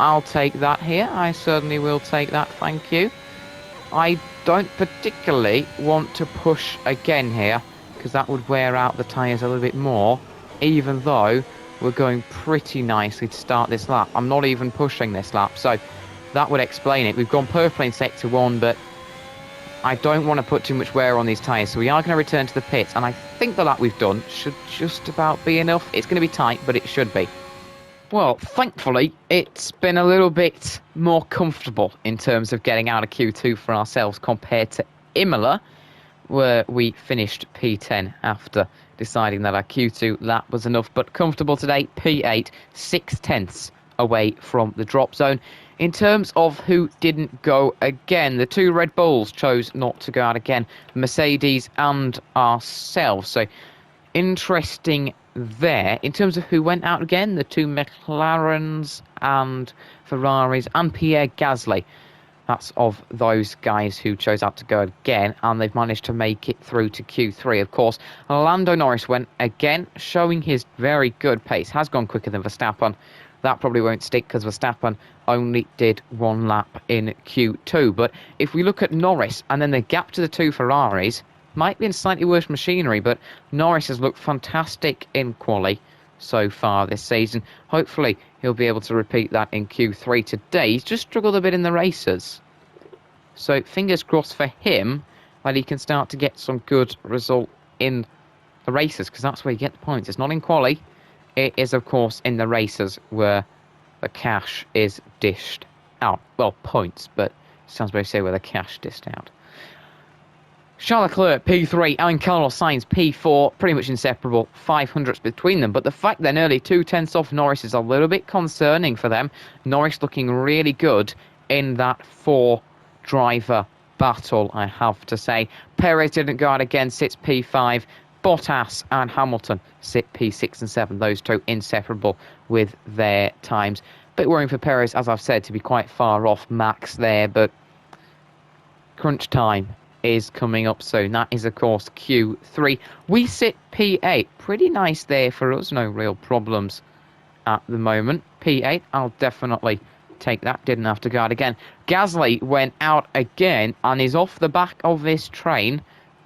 [SPEAKER 1] I'll take that here. I certainly will take that, thank you. I don't particularly want to push again here, because that would wear out the tyres a little bit more, even though we're going pretty nicely to start this lap. I'm not even pushing this lap, so that would explain it. We've gone purple in sector 1, but I don't want to put too much wear on these tyres, so we are going to return to the pits, and I think the lap we've done should just about be enough. It's going to be tight, but it should be. Well, thankfully, it's been a little bit more comfortable in terms of getting out of Q2 for ourselves compared to Imola, where we finished P10 after deciding that our Q2 lap was enough. But comfortable today, P8, 6/10 away from the drop zone. In terms of who didn't go again, the two Red Bulls chose not to go out again, Mercedes and ourselves. So interesting there. In terms of who went out again, the two McLarens and Ferraris and Pierre Gasly. That's of those guys who chose out to go again, and they've managed to make it through to Q3, of course. Lando Norris went again, showing his very good pace. Has gone quicker than Verstappen. That probably won't stick because Verstappen only did one lap in Q2. But if we look at Norris and then the gap to the two Ferraris, might be in slightly worse machinery, but Norris has looked fantastic in quali so far this season. Hopefully he'll be able to repeat that in Q3 today. He's just struggled a bit in the races, so fingers crossed for him that he can start to get some good result in the races, because that's where you get the points. It's not in quali, it is of course in the races where the cash is dished out. Well, points, but it sounds very silly where the cash dished out. Charles Leclerc, P3, and Carlos Sainz, P4, pretty much inseparable, 500ths between them. But the fact they're nearly 2/10 off Norris is a little bit concerning for them. Norris looking really good in that four-driver battle, I have to say. Perez didn't go out again, sits P5. Bottas and Hamilton sit P6 and 7. Those two inseparable with their times. Bit worrying for Perez, as I've said, to be quite far off Max there, but crunch time is coming up soon. That is, of course, Q3. We sit P8. Pretty nice there for us. No real problems at the moment. P8, I'll definitely take that. Didn't have to go out again. Gasly went out again and is off the back of this train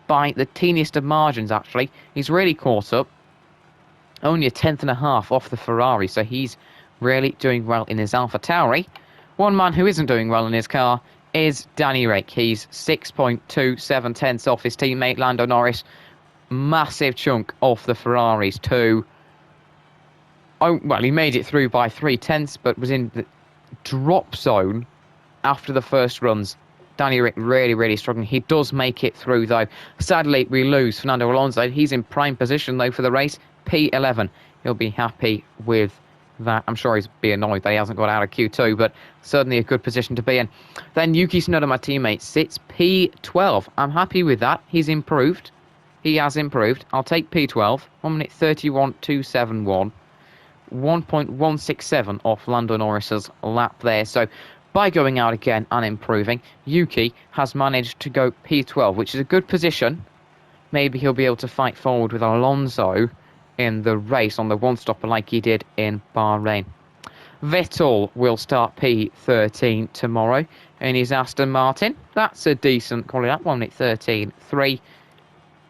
[SPEAKER 1] by the teeniest of margins, actually. He's really caught up. Only a 10th off the Ferrari, so he's really doing well in his AlphaTauri. One man who isn't doing well in his car is Danny Rick. He's 6.27 off his teammate Lando Norris. Massive chunk off the Ferraris too. Oh, well, he made it through by 3/10, but was in the drop zone after the first runs. Danny Rick really struggling. He does make it through though. Sadly, we lose Fernando Alonso. He's in prime position though for the race. P11. He'll be happy with that. I'm sure he's be annoyed that he hasn't got out of Q2, but certainly a good position to be in. Then Yuki Tsunoda, my teammate, sits P12. I'm happy with that. He's improved. He has improved. I'll take P12. 1 minute 31.271. 1.167 off Lando Norris's lap there. So by going out again and improving, Yuki has managed to go P12, which is a good position. Maybe he'll be able to fight forward with Alonso in the race on the one-stopper like he did in Bahrain. Vettel will start P13 tomorrow in his Aston Martin. That's a decent quality lap, 1 minute 13.3.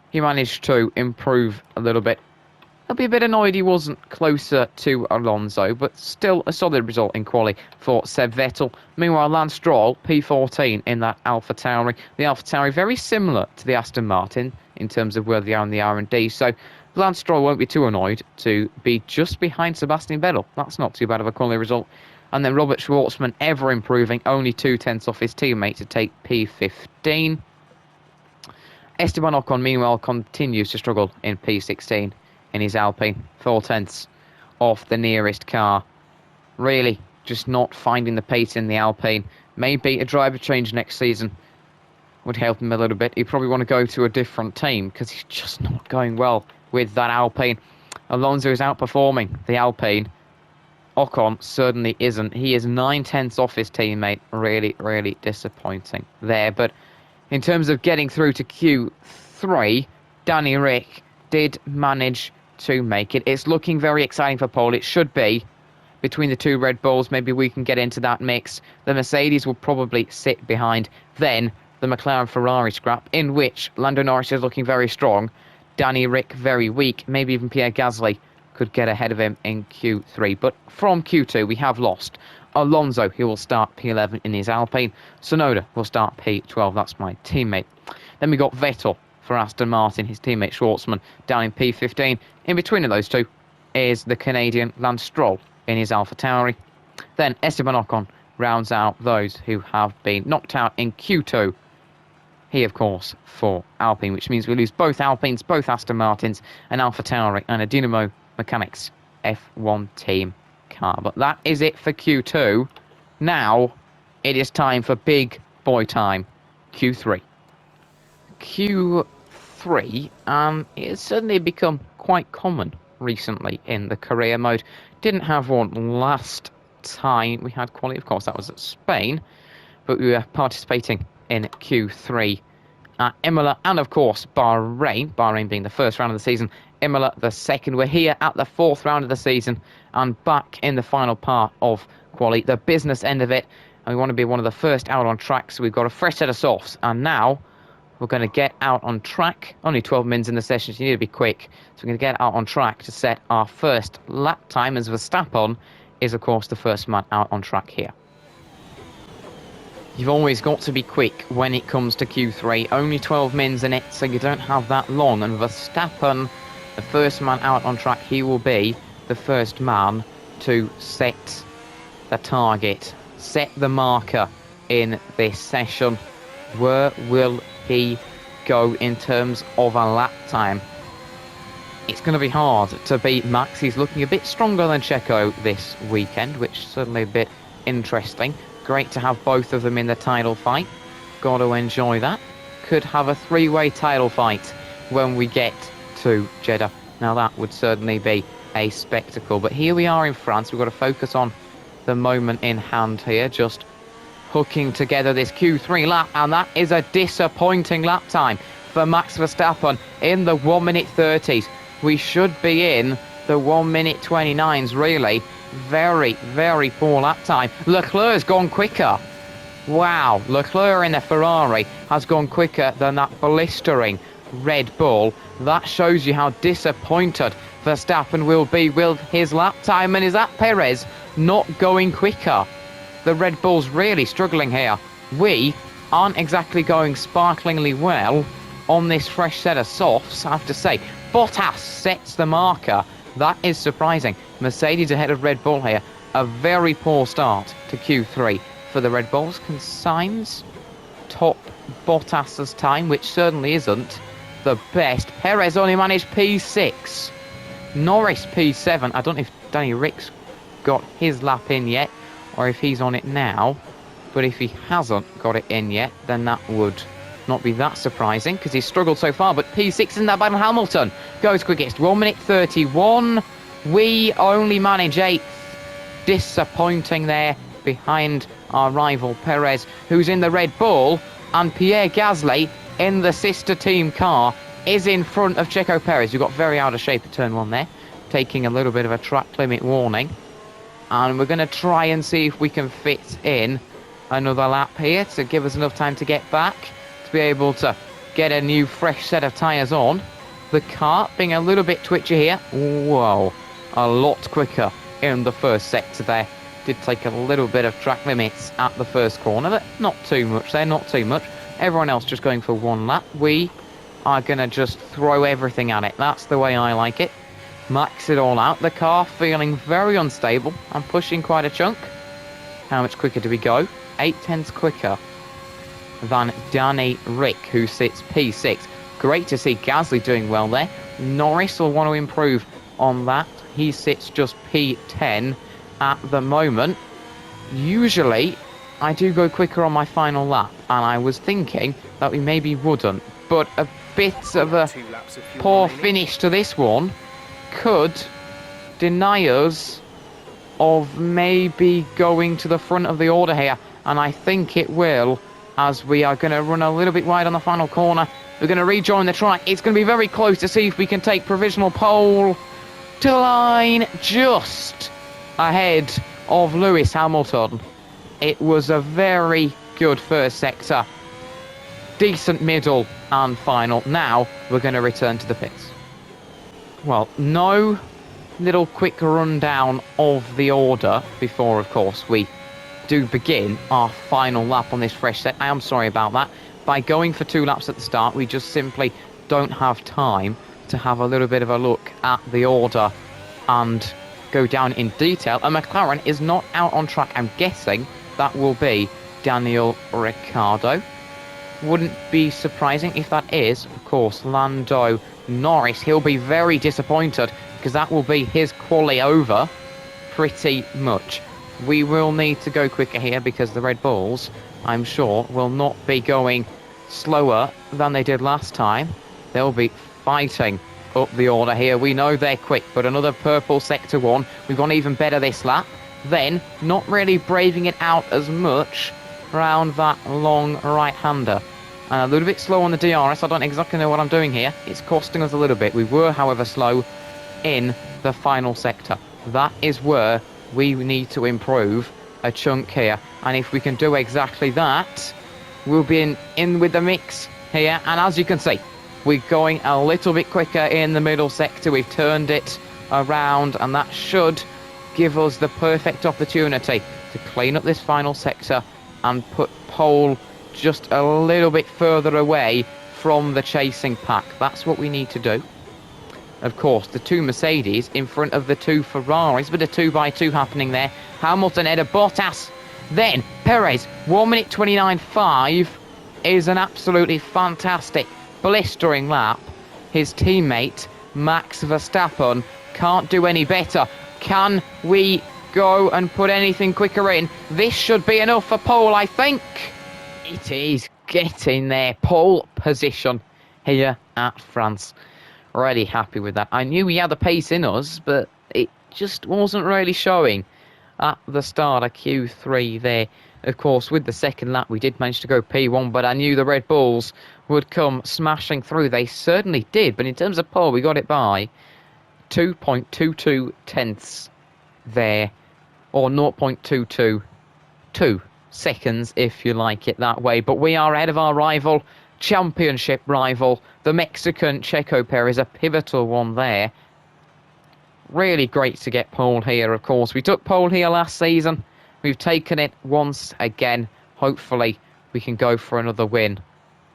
[SPEAKER 1] He managed to improve a little bit. I'll be a bit annoyed he wasn't closer to Alonso, but still a solid result in quali for Seb Vettel. Meanwhile, Lance Stroll, P14 in that AlphaTauri. The AlphaTauri very similar to the Aston Martin in terms of where they are in the R&D, so Lance Stroll won't be too annoyed to be just behind Sebastian Vettel. That's not too bad of a quality result. And then Robert Schwartzman, ever improving, only 2/10 off his teammate to take P15. Esteban Ocon, meanwhile, continues to struggle in P16 in his Alpine. 4/10 off the nearest car. Really just not finding the pace in the Alpine. Maybe a driver change next season would help him a little bit. He'd probably want to go to a different team because he's just not going well with that Alpine. Alonso is outperforming the Alpine. Ocon certainly isn't. He is 9/10 off his teammate. Really disappointing there. But in terms of getting through to Q3, Danny Rick did manage to make it. It's looking very exciting for Paul. It should be, between the two Red Bulls. Maybe we can get into that mix. The Mercedes will probably sit behind. Then the McLaren Ferrari scrap, in which Lando Norris is looking very strong, Danny Rick very weak, maybe even Pierre Gasly could get ahead of him in Q3. But from Q2 we have lost Alonso, who will start P11 in his Alpine. Tsunoda will start P12, that's my teammate. Then we got Vettel for Aston Martin, his teammate Schwartzman down in P15. In between of those two is the Canadian Lance Stroll in his AlphaTauri. Then Esteban Ocon rounds out those who have been knocked out in Q2. He, of course, for Alpine, which means we lose both Alpines, both Aston Martins, an AlphaTauri and a Dynamo Mechanics F1 team car. But that is it for Q2. Now it is time for big boy time, Q3. Q3, it has suddenly become quite common recently in the career mode. Didn't have one last time we had quality, of course, that was at Spain, but we were participating in Q3 at Imola and, of course, Bahrain being the first round of the season, Imola the second. We're here at the fourth round of the season and back in the final part of quali, the business end of it, and we want to be one of the first out on track, so we've got a fresh set of softs, and now we're going to get out on track. Only 12 minutes in the session, so you need to be quick. So we're going to get out on track to set our first lap time, as Verstappen is, of course, the first man out on track here. You've always got to be quick when it comes to Q3. Only 12 mins in it, so you don't have that long. And Verstappen, the first man out on track, he will be the first man to set the target, set the marker in this session. Where will he go in terms of a lap time? It's going to be hard to beat Max. He's looking a bit stronger than Checo this weekend, which is certainly a bit interesting. Great to have both of them in the title fight. Got to enjoy that. Could have a three-way title fight when we get to Jeddah. Now that would certainly be a spectacle. But here we are in France. We've got to focus on the moment in hand here. Just hooking together this Q3 lap. And that is a disappointing lap time for Max Verstappen in the 1 minute 30s. We should be in the 1 minute 29s, really. Very, very poor lap time. Leclerc's gone quicker. Wow, Leclerc in the Ferrari has gone quicker than that blistering Red Bull. That shows you how disappointed Verstappen will be with his lap time. And is that Perez not going quicker? The Red Bull's really struggling here. We aren't exactly going sparklingly well on this fresh set of softs, I have to say. Bottas sets the marker. That is surprising. Mercedes ahead of Red Bull here. A very poor start to Q3 for the Red Bulls. Can Sainz top Bottas's time, which certainly isn't the best. Perez only managed P6. Norris P7. I don't know if Danny Rick's got his lap in yet, or if he's on it now. But if he hasn't got it in yet, then that would not be that surprising, because he's struggled so far. But P6 isn't that bad. Hamilton goes quickest, 1 minute 31. We only manage 8th. Disappointing there behind our rival Perez, who's in the Red Bull, and Pierre Gasly in the sister team car is in front of Checo Perez, who got very out of shape at turn 1 there, taking a little bit of a track limit warning. And we're going to try and see if we can fit in another lap here to give us enough time to get back, to be able to get a new fresh set of tyres on. The kart being a little bit twitchy here. Whoa, a lot quicker in the first sector there. Did take a little bit of track limits at the first corner, but not too much there, not too much. Everyone else just going for one lap. We are going to just throw everything at it. That's the way I like it. Max it all out. The car feeling very unstable. I'm pushing quite a chunk. How much quicker do we go? 8/10 quicker than Danny Rick, who sits P6. Great to see Gasly doing well there. Norris will want to improve on that. He sits just P10 at the moment. Usually, I do go quicker on my final lap, and I was thinking that we maybe wouldn't. But a bit of a poor finish to this one could deny us of maybe going to the front of the order here. And I think it will, as we are going to run a little bit wide on the final corner. We're going to rejoin the track. It's going to be very close to see if we can take provisional pole to the line. Just ahead of Lewis Hamilton. It was a very good first sector. Decent middle and final. Now we're going to return to the pits. Well, no little quick rundown of the order before, of course, we do begin our final lap on this fresh set. I am sorry about that. By going for 2 laps at the start, we just simply don't have time to have a little bit of a look at the order and go down in detail. And McLaren is not out on track. I'm guessing that will be Daniel Ricciardo. Wouldn't be surprising if that is, of course, Lando Norris. He'll be very disappointed because that will be his quali over pretty much. We will need to go quicker here because the Red Bulls, I'm sure, will not be going slower than they did last time. They'll be fighting up the order here. We know they're quick, but another purple sector 1. We've gone even better this lap. Then, not really braving it out as much around that long right-hander. And a little bit slow on the DRS. I don't exactly know what I'm doing here. It's costing us a little bit. We were, however, slow in the final sector. That is where we need to improve a chunk here. And if we can do exactly that, we'll be in with the mix here. And as you can see, we're going a little bit quicker in the middle sector. We've turned it around, and that should give us the perfect opportunity to clean up this final sector and put pole just a little bit further away from the chasing pack. That's what we need to do. Of course, the 2 Mercedes in front of the 2 Ferraris, but a 2x2 happening there. Hamilton ahead of Bottas. Then Perez, 1 minute 29.5 is an absolutely fantastic, blistering lap. His teammate, Max Verstappen, can't do any better. Can we go and put anything quicker in? This should be enough for pole, I think. It is getting there. Pole position here at France. Really happy with that. I knew we had the pace in us, but it just wasn't really showing at the start of Q3 there. Of course, with the second lap, we did manage to go P1, but I knew the Red Bulls would come smashing through. They certainly did, but in terms of pole, we got it by 2.22 tenths there, or 0.222 seconds, if you like it that way. But we are ahead of our rival, championship rival, the Mexican Checo Perez, a pivotal one there. Really great to get pole here, of course. We took pole here last season. We've taken it once again. Hopefully, we can go for another win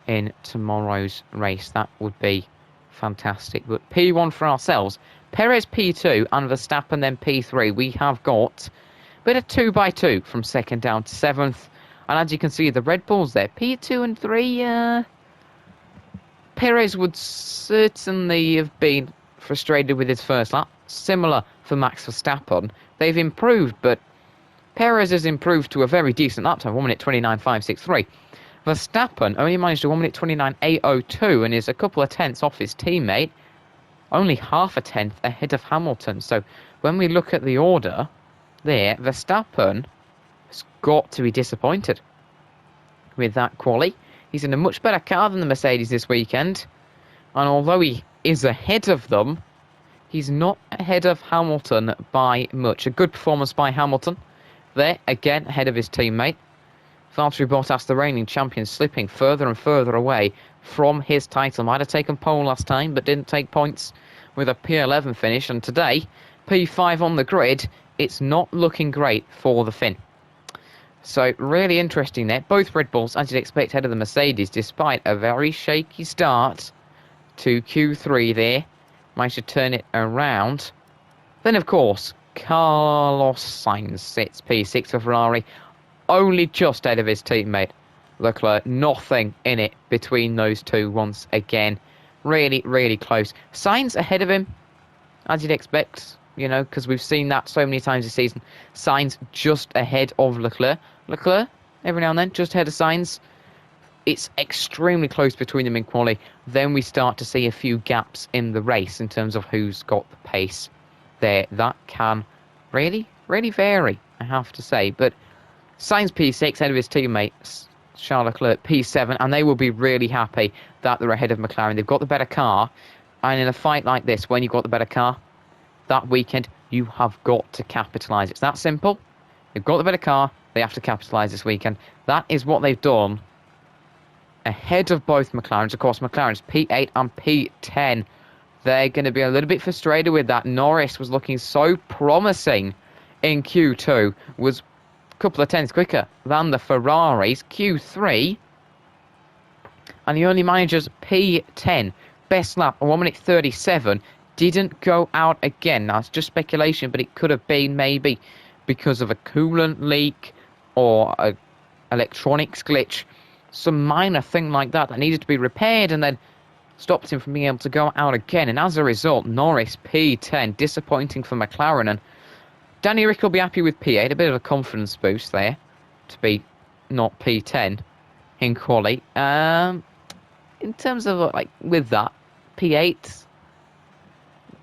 [SPEAKER 1] in tomorrow's race. That would be fantastic. But P1 for ourselves. Perez P2 and Verstappen then P3. We have got a bit of 2x2 from 2nd down to 7th. And as you can see, the Red Bulls there, P2 and 3. Perez would certainly have been frustrated with his first lap. Similar for Max Verstappen. They've improved, but Perez has improved to a very decent lap time, 1 minute 29.563. Verstappen only managed a 1 minute 29.802 and is a couple of tenths off his teammate. Only half a tenth ahead of Hamilton. So when we look at the order there, Verstappen has got to be disappointed with that quali. He's in a much better car than the Mercedes this weekend. And although he is ahead of them, he's not ahead of Hamilton by much. A good performance by Hamilton there, again ahead of his teammate. Valtteri Bottas, the reigning champion, slipping further and further away from his title. Might have taken pole last time, but didn't take points with a P11 finish. And today, P5 on the grid, it's not looking great for the Finn. So, really interesting there. Both Red Bulls, as you'd expect, ahead of the Mercedes, despite a very shaky start to Q3 there. Managed to turn it around. Then, of course, Carlos Sainz sits P6 for Ferrari, only just ahead of his teammate Leclerc. Nothing in it between those two once again. Really, really close. Sainz ahead of him, as you'd expect, you know, because we've seen that so many times this season. Sainz just ahead of Leclerc. Leclerc, every now and then, just ahead of Sainz. It's extremely close between them in quali. Then we start to see a few gaps in the race in terms of who's got the pace there. That can really, really vary, I have to say. But Sainz P6 ahead of his teammates, Charles Leclerc P7, and they will be really happy that they're ahead of McLaren. They've got the better car, and in a fight like this, when you've got the better car, that weekend, you have got to capitalise. It's that simple. They've got the better car. They have to capitalise this weekend. That is what they've done. Ahead of both McLarens. Of course, McLaren's P8 and P10. They're going to be a little bit frustrated with that. Norris was looking so promising in Q2. Was a couple of tenths quicker than the Ferraris. Q3. And he only manages P10. Best lap, 1 minute 37. Didn't go out again. Now, it's just speculation, but it could have been maybe because of a coolant leak or a electronics glitch. Some minor thing like that needed to be repaired and then stopped him from being able to go out again. And as a result, Norris P10. Disappointing for McLaren. And Danny Rick will be happy with P8. A bit of a confidence boost there to be not P10 in quali. In terms of, like, with that, P8,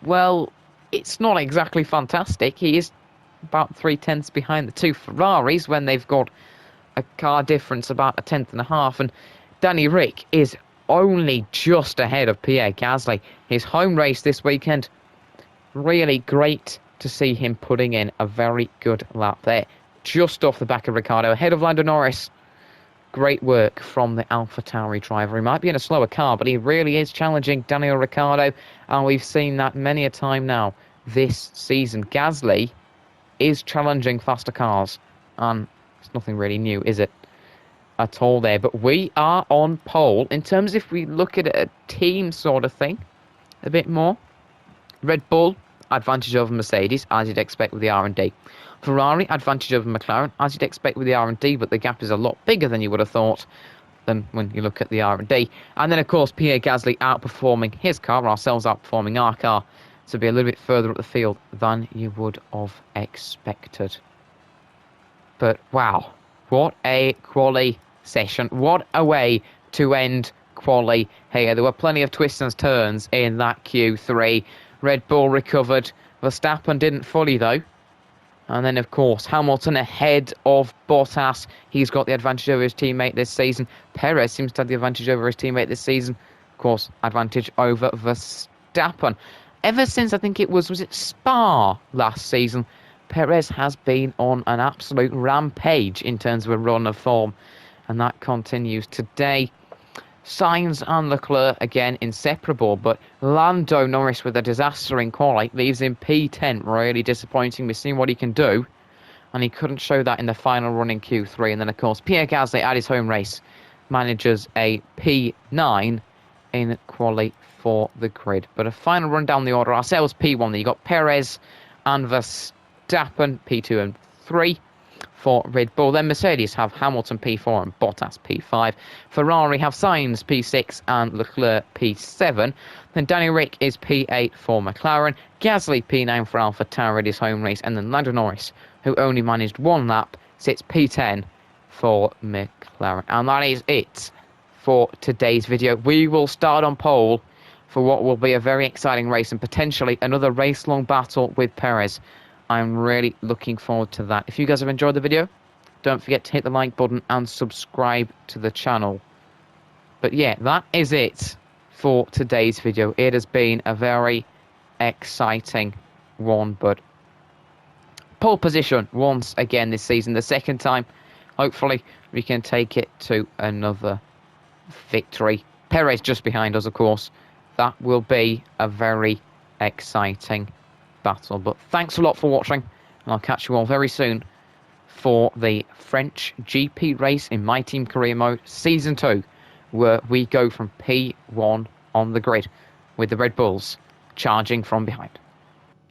[SPEAKER 1] well, it's not exactly fantastic. He is about 3/10 behind the two Ferraris when they've got a car difference about a tenth and a half. And Danny Rick is only just ahead of Pierre Gasly. His home race this weekend, really great to see him putting in a very good lap there. Just off the back of Ricciardo, ahead of Lando Norris. Great work from the AlphaTauri driver. He might be in a slower car, but he really is challenging Daniel Ricciardo, and we've seen that many a time now this season. Gasly is challenging faster cars, and it's nothing really new, is it, at all there? But we are on pole. In terms, if we look at a team sort of thing, a bit more, Red Bull, advantage over Mercedes, as you'd expect with the R&D. Ferrari, advantage over McLaren, as you'd expect with the R&D, but the gap is a lot bigger than you would have thought than when you look at the R&D. And then, of course, Pierre Gasly outperforming his car, ourselves outperforming our car, to be a little bit further up the field than you would have expected. But, wow, what a quali session. What a way to end quali here. There were plenty of twists and turns in that Q3. Red Bull recovered. Verstappen didn't fully, though. And then, of course, Hamilton ahead of Bottas. He's got the advantage over his teammate this season. Perez seems to have the advantage over his teammate this season. Of course, advantage over Verstappen. Ever since, I think it was it Spa last season, Perez has been on an absolute rampage in terms of a run of form. And that continues today. Sainz and Leclerc, again, inseparable, but Lando Norris with a disaster in quali leaves him P10, really disappointing. We've seen what he can do, and he couldn't show that in the final run in Q3. And then, of course, Pierre Gasly at his home race manages a P9 in quali for the grid. But a final run down the order, ourselves P1, there you got Perez and Verstappen, P2 and 3. For Red Bull. Then Mercedes have Hamilton P4 and Bottas P5. Ferrari have Sainz P6 and Leclerc P7. Then Danny Rick is P8 for McLaren. Gasly P9 for AlphaTauri at his home race. And then Lando Norris, who only managed one lap, sits P10 for McLaren. And that is it for today's video. We will start on pole for what will be a very exciting race and potentially another race-long battle with Perez. I'm really looking forward to that. If you guys have enjoyed the video, don't forget to hit the like button and subscribe to the channel. But yeah, that is it for today's video. It has been a very exciting one, but pole position once again this season, the second time. Hopefully we can take it to another victory. Perez just behind us, of course. That will be a very exciting battle. But thanks a lot for watching, and I'll catch you all very soon for the French GP race in My Team Career Mode Season 2, where we go from P1 on the grid with the Red Bulls charging from behind.